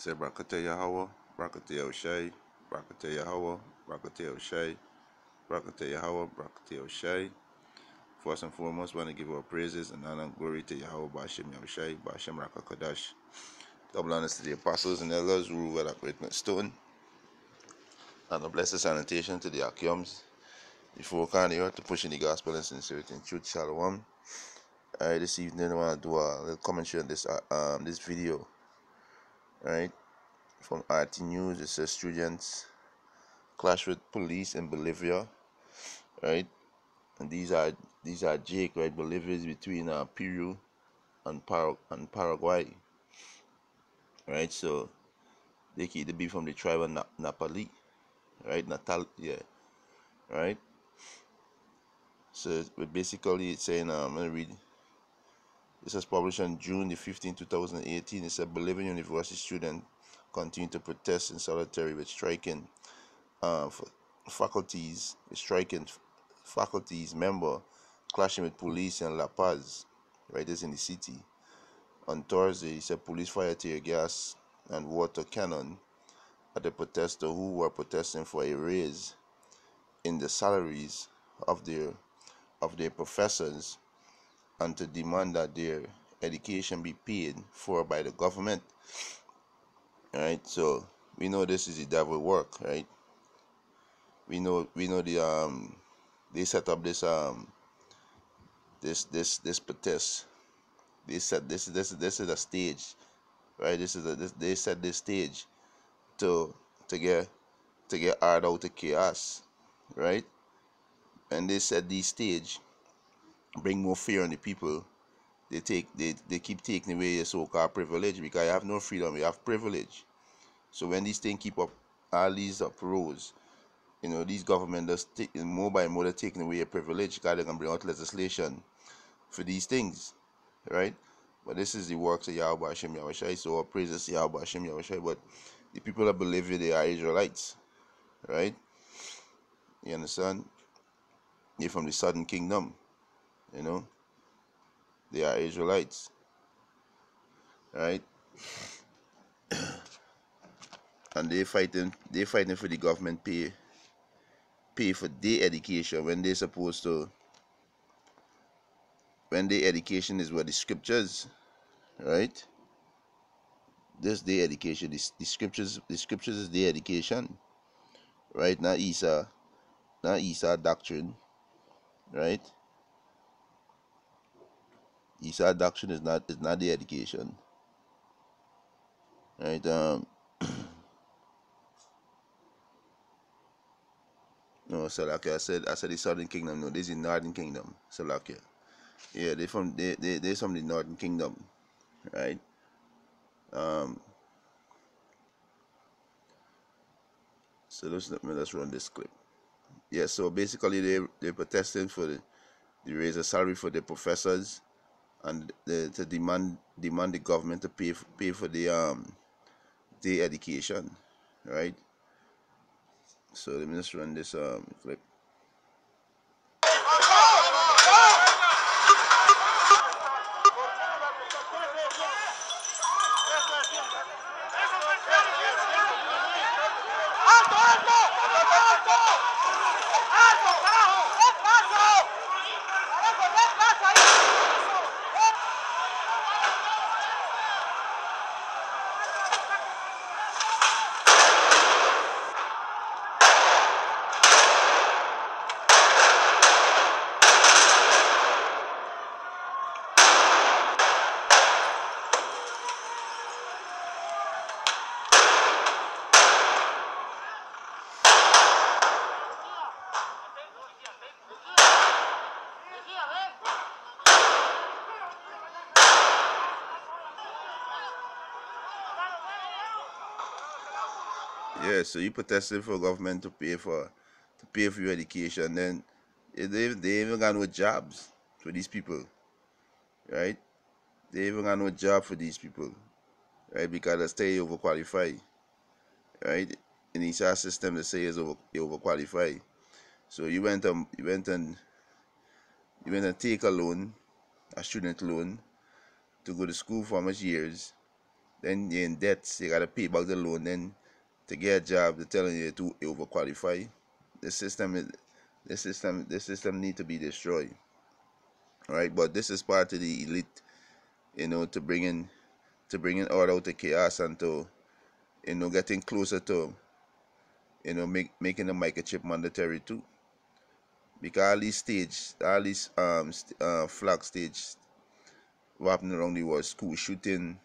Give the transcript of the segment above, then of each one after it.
Say Brakate Yahweh, Brakate Oshai, Brakate Yahweh, Brakate Oshai, Brakate Yahweh, Brakate Oshai. First and foremost, want to give our praises and honor and glory to Yahweh, Bashem Yahushai, Bashem Rakakadash. Double honors to the apostles and elders who rule at Great Stone, and a blessed sanitation to the Akiums, the folk on the earth to push in the gospel and sincerity and truth. Shalom. This evening I want to do a little commentary on this video. Right, from RT News. It says students clash with police in Bolivia. Right, and these are Jake. Right, Bolivia is between Peru and Paraguay. Right, so they keep the beef from the tribe of Napali. Right, Right, so basically it's saying I'm gonna read. This was published on June the 15th, 2018. It said Bolivian university students continue to protest in solidarity with striking faculties member clashing with police in La Paz, right? This in the city. On Thursday, it said police fired tear gas and water cannon at the protesters who were protesting for a raise in the salaries of their professors and to demand that their education be paid for by the government. Right, so we know this is the devil work, right? We know they set up this protest. They said this is a stage, right? They set this stage to get hard out of chaos, right? And they said this stage bring more fear on the people. They keep taking away your so-called privilege because you have no freedom, you have privilege. So when these things keep up all these uproars, these government just more by more they're taking away your privilege because they can bring out legislation for these things, right? But this is the works of Yahweh Hashem Yahushai, so all praises to Yahweh Hashem Yahushai. But the people of Bolivia, they are Israelites, right? You understand? They're from the southern kingdom, they are Israelites, right? And they fighting for the government pay for their education when they're supposed to, when their education is what the scriptures, right? This their education, the scriptures is their education, right? Not Isa doctrine, right? Isa doctrine is not the education, right? No, Salakia. I said the southern kingdom. No, this is the northern kingdom. Salakia. Yeah, they're from the northern kingdom, right? So let's run this clip. Yeah, so basically they're protesting for the raise of salary for the professors and to demand the government to pay for their education, right? So let me just run this clip. Yeah, so you protesting for government to pay for your education, then they even got no jobs for these people, right? They even got no job for these people, right? Because they stay overqualified, right? In the HR system, they say is overqualified. So you went and take a loan, a student loan, to go to school for how much years, then you're in debts, you gotta pay back the loan, then to get a job, they're telling you to overqualify. The system is the system need to be destroyed. Right? But this is part of the elite, to bring in order out of chaos and to getting closer to making the microchip mandatory too. Because all these flag stage what happening around the world, school shooting,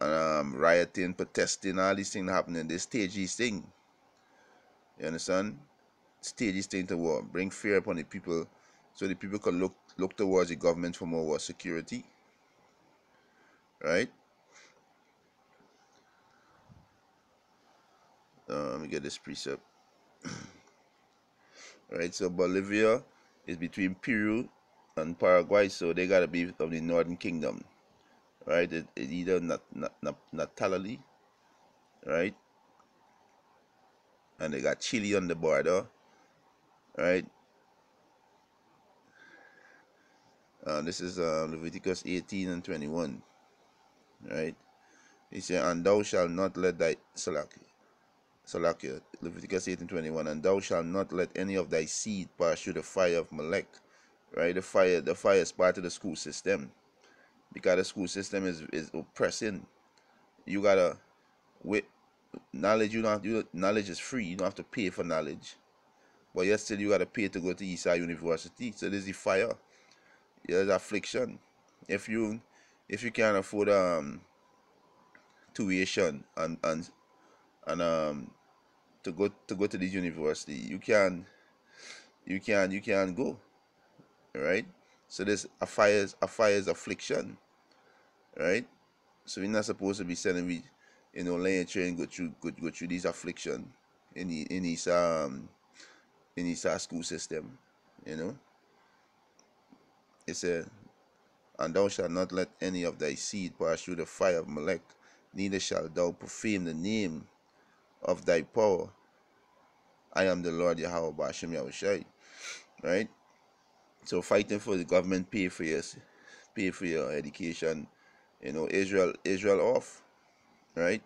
rioting, protesting, all these things happening. They stage these things. You understand? Stage these things to what? Bring fear upon the people, so the people can look towards the government for more security. Right? Let me get this precept. Right? So Bolivia is between Peru and Paraguay, so they gotta be of the Northern Kingdom. Right? It either Natalali, right? And they got Chile on the border, right? This is Leviticus 18 and 21, right? He said, and thou shalt not let thy Salakia, Leviticus 18:21, and thou shalt not let any of thy seed pass through the fire of Molech, right? The fire is part of the school system, because the school system is oppressing. You gotta with knowledge. Knowledge is free. You don't have to pay for knowledge, but yet still you gotta pay to go to Eastside University. So there's the fire. There's affliction. If you can't afford tuition and to go to this university, you can go, right? So there's a fire's affliction, right? So we're not supposed to be sending we laying train go through this affliction in his school system. you know it said, and thou shalt not let any of thy seed pass through the fire of Molech, neither shalt thou profane the name of thy power. I am the Lord Yahweh Bashem Yahushai. Right? So fighting for the government pay for your education. Israel off. Right?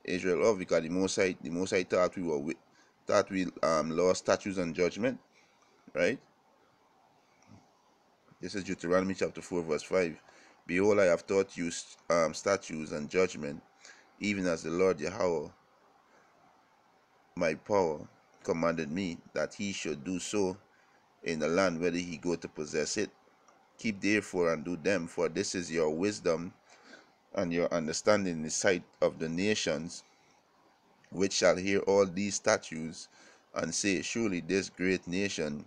Israel off, because the Most High thought we law, statutes, and judgment. Right? This is Deuteronomy chapter 4 verse 5. Behold, I have taught you statutes and judgment, even as the Lord Yahweh my power commanded me, that he should do so in the land whether he go to possess it. Keep therefore and do them, for this is your wisdom and your understanding in the sight of the nations, which shall hear all these statutes and say, surely this great nation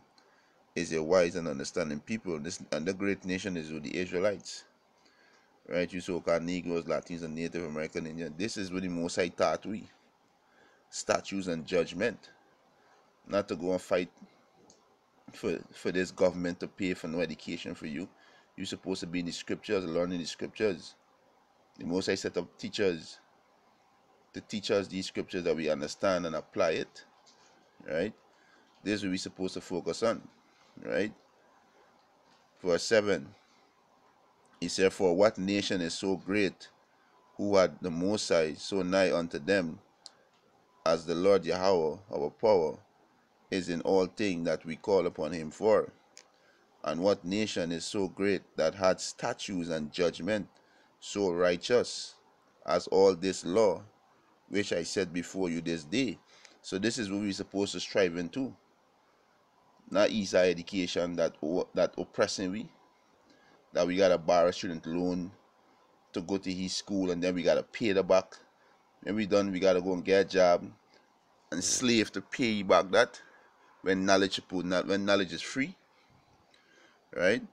is a wise and understanding people. And the great nation is with the Israelites. Right? You so-called Negroes, Latins, and Native American Indians. This is what the Most High taught we. Statutes and judgment. Not to go and fight for this government to pay for no education for you. You're supposed to be in the scriptures, learning the scriptures. The Most High set up teachers to teach us these scriptures, that we understand and apply it. Right? This is what we're supposed to focus on. Right? Verse 7. He said, for what nation is so great, who had the Most High so nigh unto them, as the Lord Yahweh, our power, is in all things that we call upon him for? And what nation is so great, that had statutes and judgment so righteous as all this law, which I set before you this day? So this is what we're supposed to strive into. Not Eastside education that oppressing we, that we gotta borrow student loan to go to his school, and then we gotta pay the back. When we done, we gotta go and get a job and slave to pay you back that, when knowledge is free. Right?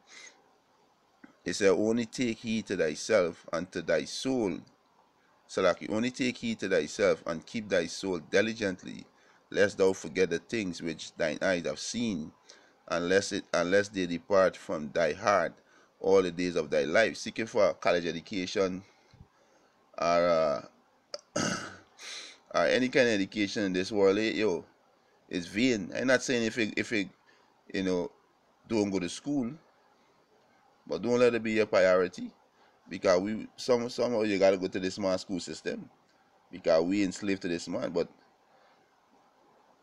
It said, only take heed to thyself and to thy soul. Salaki, only take heed to thyself and keep thy soul diligently, lest thou forget the things which thine eyes have seen, unless they depart from thy heart all the days of thy life. Seeking for a college education, or any kind of education in this world, is vain. I'm not saying if it don't go to school, but don't let it be your priority. because somehow you gotta go to the smart school system because we enslaved to this man. But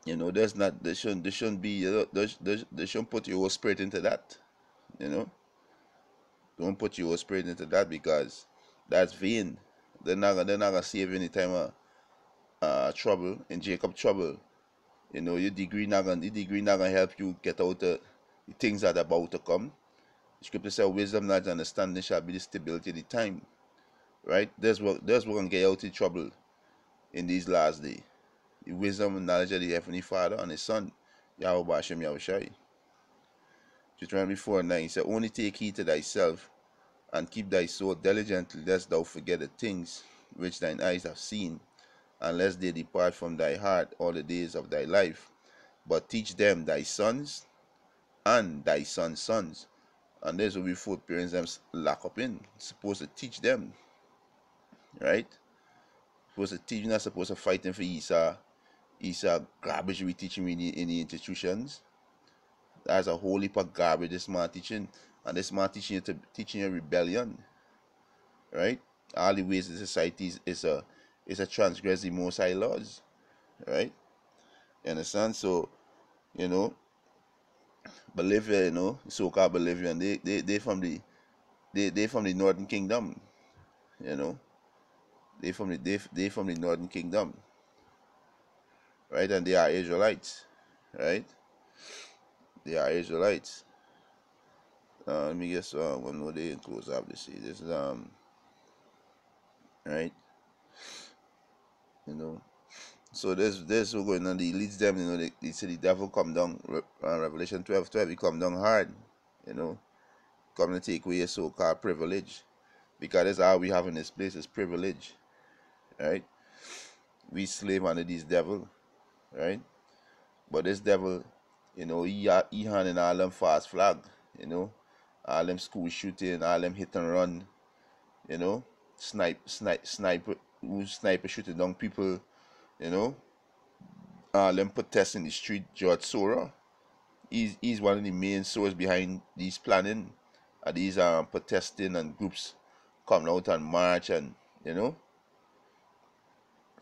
there's not there shouldn't be they shouldn't put your whole spirit into that. You know, don't put your whole spirit into that because that's vain. They're not gonna save you any time of trouble in Jacob trouble. Your degree not gonna help you get out the things that are about to come. The scripture says, "Wisdom, knowledge, and understanding shall be the stability of the time." Right? That's what gonna get you out of trouble in these last days. The wisdom and knowledge of the Heavenly Father and His Son, Yahweh Hashem Yahushai. Deuteronomy 4:9 said, "Only take heed to thyself and keep thy soul diligently, lest thou forget the things which thine eyes have seen, and lest they depart from thy heart all the days of thy life. But teach them thy sons and thy sons' sons." And there's what we food parents them lock up in. Supposed to teach them, right? Supposed to teach. You're not supposed to fighting for Isa garbage we teaching in the institutions. That's a whole heap of garbage this man teaching. And this man teaching you rebellion, right? All the ways the society is a transgress the most high laws, right? You understand? So, you know, Bolivia, so-called Bolivian, they from the Northern Kingdom, you know. They from the Northern Kingdom, right? And they are Israelites, right? They are Israelites. Let me guess one more day and close up this. See, this is right, you know. So there's what going on. He leads them, they say the devil come down. Revelation 12:12, he come down hard, you know, come to take away your so-called privilege, because that's all we have in this place is privilege, right? We slave under this devil, right? But this devil, he handing all them fast flag, all them school shooting, all them hit and run, you know, sniper, who sniper shooting down people, you know, all them protests in the street. George Sora, he's one of the main sources behind these planning, these protesting and groups coming out and march and you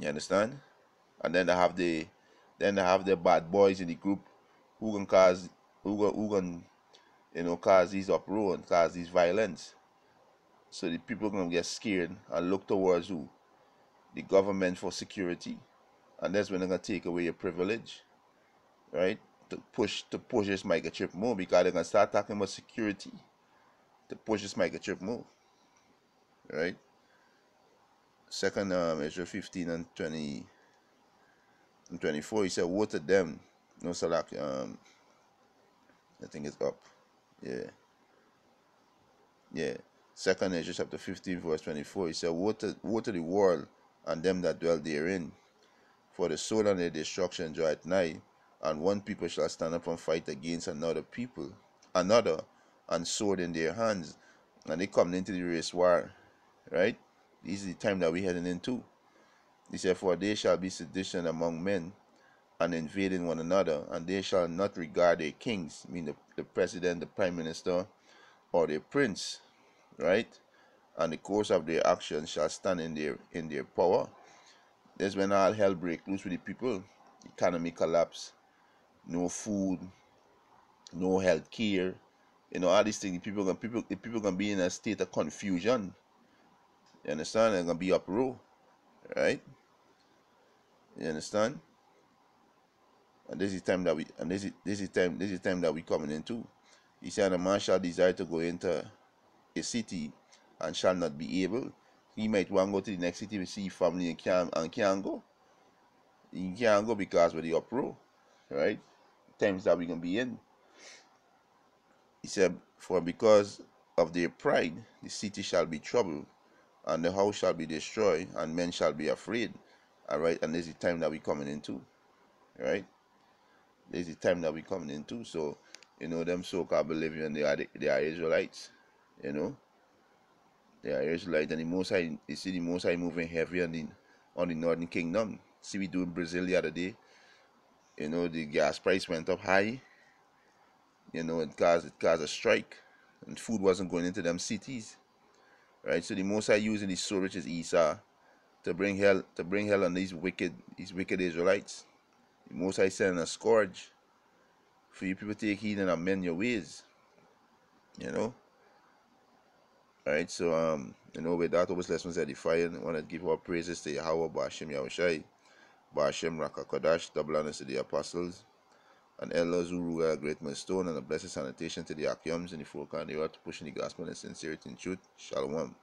understand? And then they have the bad boys in the group who can cause who can cause these uproar and cause these violence. So the people gonna get scared and look towards who? The government for security. And that's when they're gonna take away your privilege, right? To push this microchip more because they're gonna start talking about security to push this microchip more, right? Second Ezra 15 and 20 and 24, he said, "Woe to them." No Salak, I think it's up. Yeah. Yeah. Second Ezra chapter 15, verse 24, he said, Woe to the world and them that dwell therein, for the sword and their destruction draweth nigh, and one people shall stand up and fight against another, and sword in their hands. And they come into the race war, right? This is the time that we're heading into. He said, "For there shall be sedition among men, and invading one another, and they shall not regard their kings," I mean the president, the prime minister, or their prince, right? "And the course of their actions shall stand in their power." That's when all hell break loose with the people. Economy collapse, no food, no health care, all these things. The people gonna be in a state of confusion. You understand? They're gonna be uproar, right? You understand? And this is time that we coming into. He said, "A man shall desire to go into a city and shall not be able." He might want to go to the next city to see family and can't go. He can't go because of the uproar, right? Times that we're gonna be in. He said, "For because of their pride, the city shall be troubled, and the house shall be destroyed, and men shall be afraid." All right, and this is the time that we're coming into, right? This is the time that we're coming into. So, them so-called Bolivian, they are Israelites, you know. They are Israelites, and the Most High, you see the Most High moving heavy on the Northern Kingdom. See, we do in Brazil the other day. The gas price went up high. It caused a strike, and food wasn't going into them cities, Right? So the Most High using the sword, which is Esau, to bring hell on these wicked Israelites. The Most High sending a scourge for you people to take heed and amend your ways. You know? Alright, so with that was lessons edifying. I want to give our praises to Yahweh, Ba'ashem Yahushai, Ba'ashem Rakakodash, double honors to the apostles, and elders who rule a great milestone, and a blessed sanitation to the Akiums and the folk on the earth, pushing the gospel in sincerity and truth. Shalom.